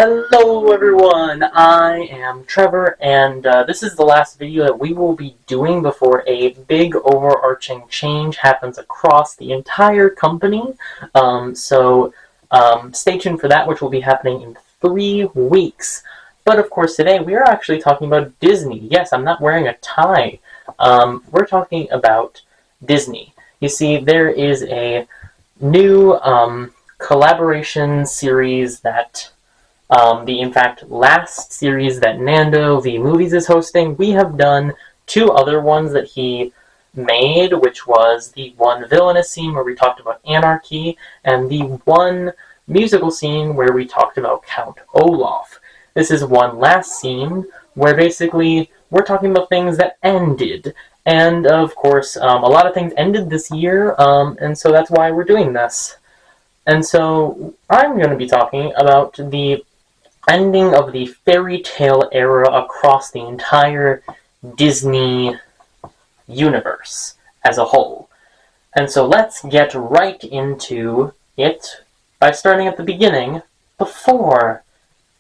Hello everyone, I am Trevor, and this is the last video that we will be doing before a big overarching change happens across the entire company. Stay tuned for that, which will be happening in 3 weeks. But of course today we are actually talking about Disney. Yes, I'm not wearing a tie. We're talking about Disney. You see, there is a new collaboration series that in fact, last series that Nando V Movies is hosting, we have done 2 other ones that he made, which was the one villainous scene where we talked about anarchy, and the one musical scene where we talked about Count Olaf. This is one last scene where basically we're talking about things that ended. And of course, a lot of things ended this year, and so that's why we're doing this. And so I'm going to be talking about the ending of the Fairytale Era across the entire Disney universe as a whole. And so let's get right into it by starting at the beginning, before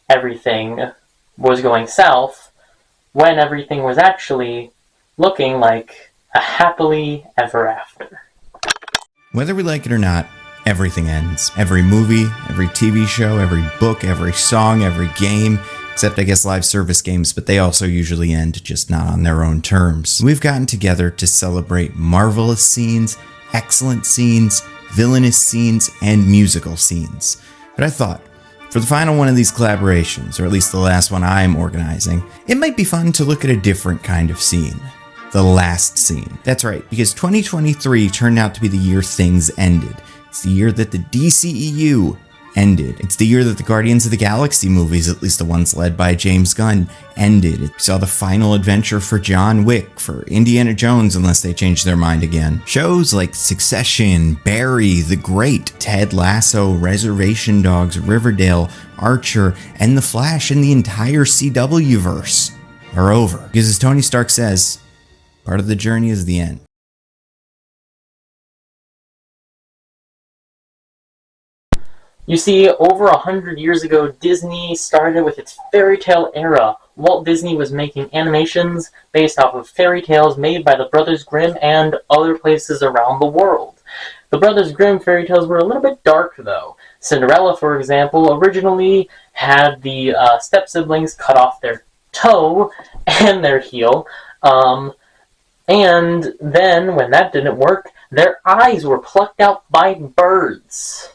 everything was going south, when everything was actually looking like a happily ever after. Whether we like it or not, everything ends. Every movie, every TV show, every book, every song, every game, except I guess live service games, but they also usually end, just not on their own terms. We've gotten together to celebrate marvelous scenes, excellent scenes, villainous scenes, and musical scenes. But I thought, for the final one of these collaborations, or at least the last one I'm organizing, it might be fun to look at a different kind of scene. The last scene. That's right, because 2023 turned out to be the year things ended. It's the year that the DCEU ended. It's the year that the Guardians of the Galaxy movies, at least the ones led by James Gunn, ended. We saw the final adventure for John Wick, for Indiana Jones unless they change their mind again. Shows like Succession, Barry, The Great, Ted Lasso, Reservation Dogs, Riverdale, Archer, and The Flash, and the entire CW-verse are over. Because as Tony Stark says, part of the journey is the end. You see, over 100 years ago, Disney started with its Fairytale Era. Walt Disney was making animations based off of fairy tales made by the Brothers Grimm and other places around the world. The Brothers Grimm fairy tales were a little bit dark, though. Cinderella, for example, originally had the step-siblings cut off their toe and their heel, and then, when that didn't work, their eyes were plucked out by birds.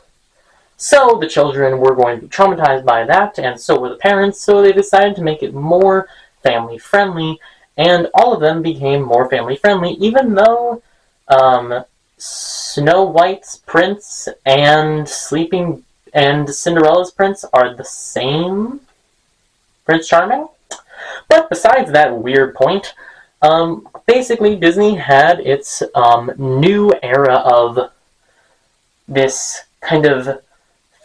So the children were going to be traumatized by that, and so were the parents, so they decided to make it more family-friendly, and all of them became more family-friendly, even though Snow White's prince and Cinderella's prince are the same Prince Charming. But besides that weird point, basically Disney had its new era of this kind of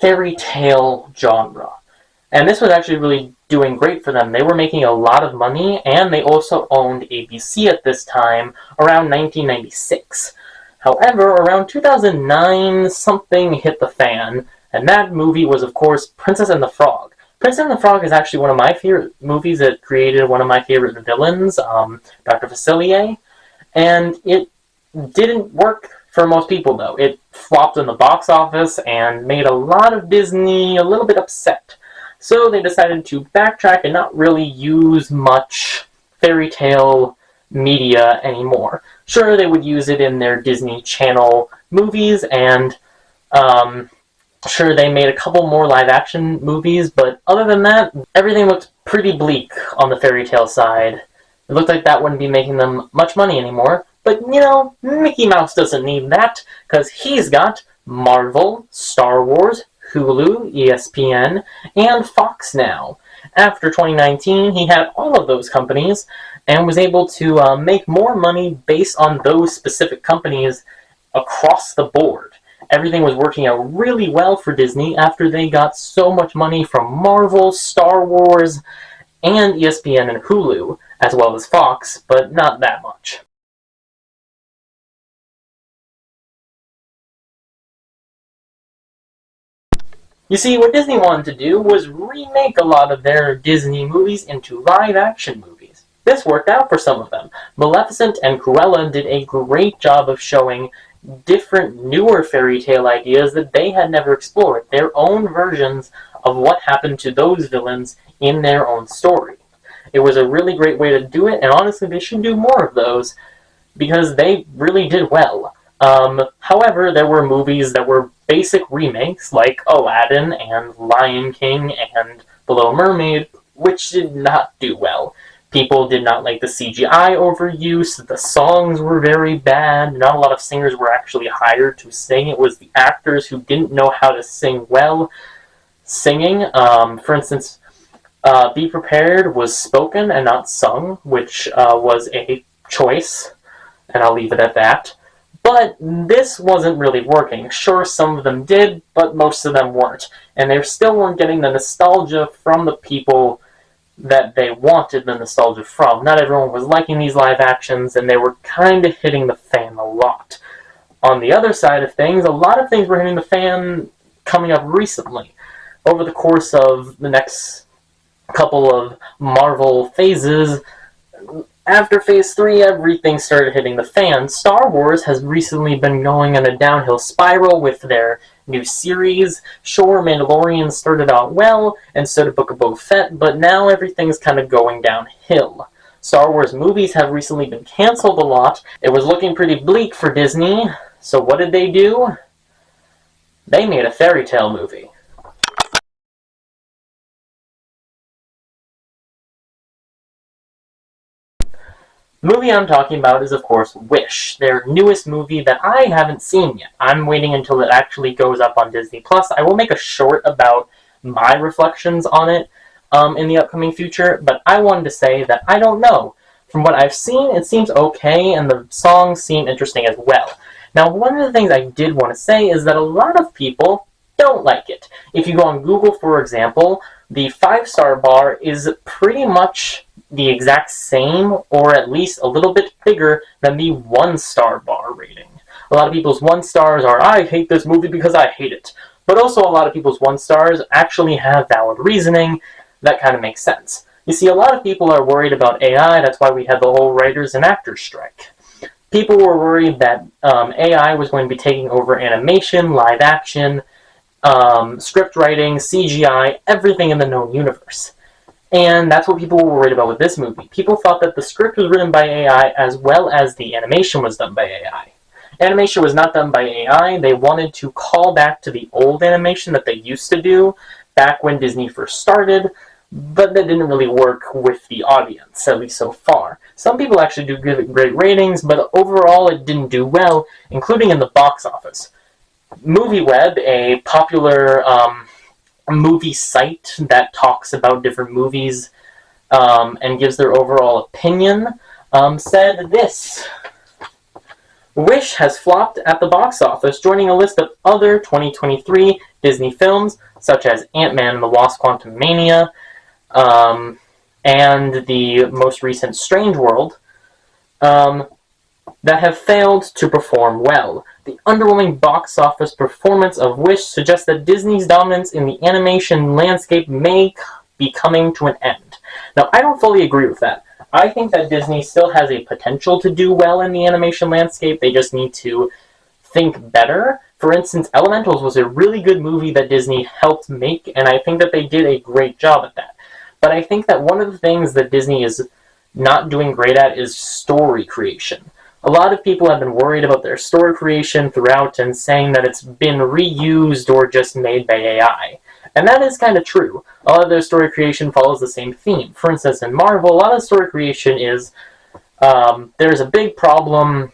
fairy tale genre. And this was actually really doing great for them. They were making a lot of money, and they also owned ABC at this time, around 1996. However, around 2009, something hit the fan, and that movie was, of course, Princess and the Frog. Princess and the Frog is actually one of my favorite movies that created one of my favorite villains, Dr. Facilier, and it didn't work for most people, though. It flopped in the box office and made a lot of Disney a little bit upset. So they decided to backtrack and not really use much fairy tale media anymore. Sure, they would use it in their Disney Channel movies, and sure, they made a couple more live-action movies, but other than that, everything looked pretty bleak on the fairy tale side. It looked like that wouldn't be making them much money anymore. But, you know, Mickey Mouse doesn't need that, because he's got Marvel, Star Wars, Hulu, ESPN, and Fox now. After 2019, he had all of those companies, and was able to make more money based on those specific companies across the board. Everything was working out really well for Disney after they got so much money from Marvel, Star Wars, and ESPN and Hulu, as well as Fox, but not that much. You see, what Disney wanted to do was remake a lot of their Disney movies into live-action movies. This worked out for some of them. Maleficent and Cruella did a great job of showing different, newer fairy tale ideas that they had never explored, their own versions of what happened to those villains in their own story. It was a really great way to do it, and honestly, they should do more of those, because they really did well. However, there were movies that were basic remakes, like Aladdin and Lion King and The Little Mermaid, which did not do well. People did not like the CGI overuse, the songs were very bad, not a lot of singers were actually hired to sing, it was the actors who didn't know how to sing well singing. For instance, Be Prepared was spoken and not sung, which was a choice, and I'll leave it at that. But this wasn't really working. Sure, some of them did, but most of them weren't. And they still weren't getting the nostalgia from the people that they wanted the nostalgia from. Not everyone was liking these live actions, and they were kind of hitting the fan a lot. On the other side of things, a lot of things were hitting the fan coming up recently. Over the course of the next couple of Marvel phases, after Phase 3, everything started hitting the fan. Star Wars has recently been going in a downhill spiral with their new series. Sure, Mandalorian started out well, and so did Book of Boba Fett, but now everything's kind of going downhill. Star Wars movies have recently been canceled a lot. It was looking pretty bleak for Disney, so what did they do? They made a fairy tale movie. The movie I'm talking about is, of course, Wish, their newest movie that I haven't seen yet. I'm waiting until it actually goes up on Disney+. I will make a short about my reflections on it in the upcoming future, but I wanted to say that I don't know. From what I've seen, it seems okay, and the songs seem interesting as well. Now, one of the things I did want to say is that a lot of people don't like it. If you go on Google, for example, the 5-star bar is pretty much the exact same, or at least a little bit bigger than the 1-star bar rating. A lot of people's 1 stars are, I hate this movie because I hate it. But also a lot of people's 1 stars actually have valid reasoning. That kind of makes sense. You see, a lot of people are worried about AI, that's why we had the whole writers and actors strike. People were worried that AI was going to be taking over animation, live action, script writing, CGI, everything in the known universe. And that's what people were worried about with this movie. People thought that the script was written by AI as well as the animation was done by AI. Animation was not done by AI. They wanted to call back to the old animation that they used to do back when Disney first started, but that didn't really work with the audience, at least so far. Some people actually do give it great ratings, but overall it didn't do well, including in the box office. MovieWeb, a popular movie site that talks about different movies and gives their overall opinion, said this: Wish has flopped at the box office, joining a list of other 2023 Disney films, such as Ant-Man and the Wasp: Quantumania, and the most recent Strange World, that have failed to perform well. The underwhelming box office performance of Wish suggests that Disney's dominance in the animation landscape may be coming to an end. Now, I don't fully agree with that. I think that Disney still has a potential to do well in the animation landscape. They just need to think better. For instance, Elementals was a really good movie that Disney helped make, and I think that they did a great job at that. But I think that one of the things that Disney is not doing great at is story creation. A lot of people have been worried about their story creation throughout and saying that it's been reused or just made by AI. And that is kind of true. A lot of their story creation follows the same theme. For instance, in Marvel, a lot of story creation is there's a big problem,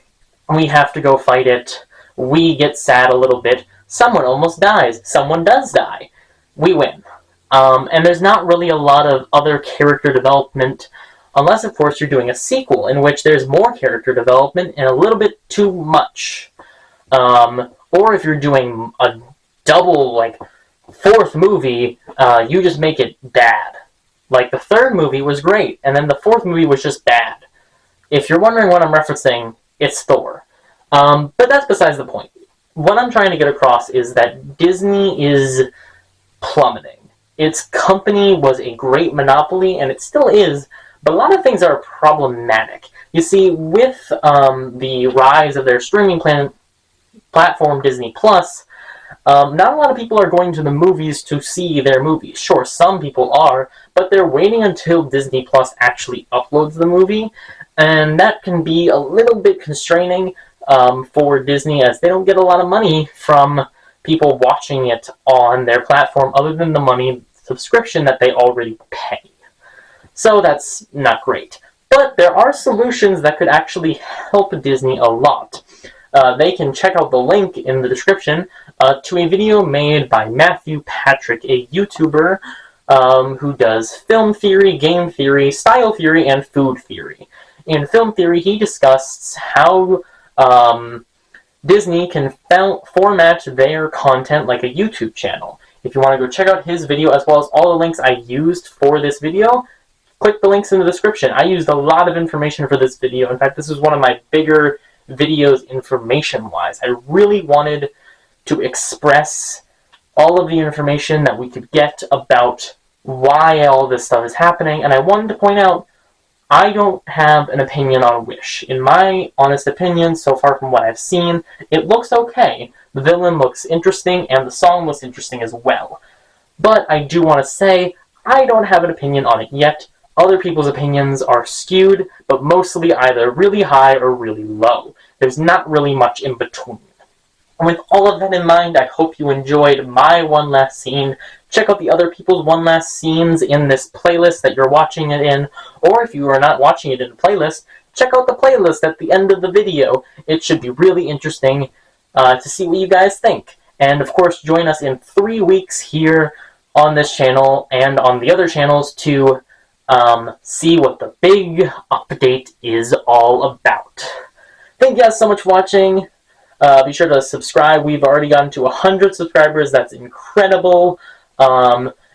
we have to go fight it, we get sad a little bit, someone almost dies, someone does die, we win. And there's not really a lot of other character development, unless, of course, you're doing a sequel in which there's more character development and a little bit too much. Or if you're doing a double, 4th movie, you just make it bad. Like, the 3rd movie was great, and then the 4th movie was just bad. If you're wondering what I'm referencing, it's Thor. But that's besides the point. What I'm trying to get across is that Disney is plummeting. Its company was a great monopoly, and it still is, but a lot of things are problematic. You see, with the rise of their streaming platform, Disney Plus, not a lot of people are going to the movies to see their movies. Sure, some people are, but they're waiting until Disney Plus actually uploads the movie, and that can be a little bit constraining for Disney, as they don't get a lot of money from people watching it on their platform other than the money subscription that they already pay. So that's not great. But there are solutions that could actually help Disney a lot. They can check out the link in the description to a video made by Matthew Patrick, a YouTuber who does film theory, game theory, style theory, and food theory. In film theory, he discusses how Disney can format their content like a YouTube channel. If you want to go check out his video, as well as all the links I used for this video, click the links in the description. I used a lot of information for this video. In fact, this is one of my bigger videos information-wise. I really wanted to express all of the information that we could get about why all this stuff is happening, and I wanted to point out I don't have an opinion on Wish. In my honest opinion, so far from what I've seen, it looks okay. The villain looks interesting, and the song looks interesting as well. But I do want to say, I don't have an opinion on it yet. Other people's opinions are skewed, but mostly either really high or really low. There's not really much in between. With all of that in mind, I hope you enjoyed my one last scene. Check out the other people's one last scenes in this playlist that you're watching it in, or if you are not watching it in a playlist, check out the playlist at the end of the video. It should be really interesting to see what you guys think. And of course, join us in 3 weeks here on this channel and on the other channels to see what the big update is all about. Thank you guys so much for watching. Be sure to subscribe. We've already gotten to 100 subscribers. That's incredible.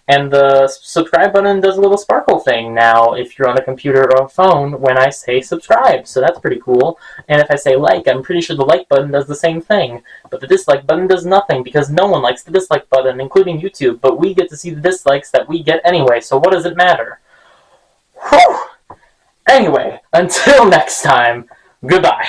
And the subscribe button does a little sparkle thing now if you're on a computer or a phone when I say subscribe. So that's pretty cool. And if I say like, I'm pretty sure the like button does the same thing. But the dislike button does nothing because no one likes the dislike button, including YouTube. But we get to see the dislikes that we get anyway, so what does it matter? Whew! Anyway, until next time, goodbye.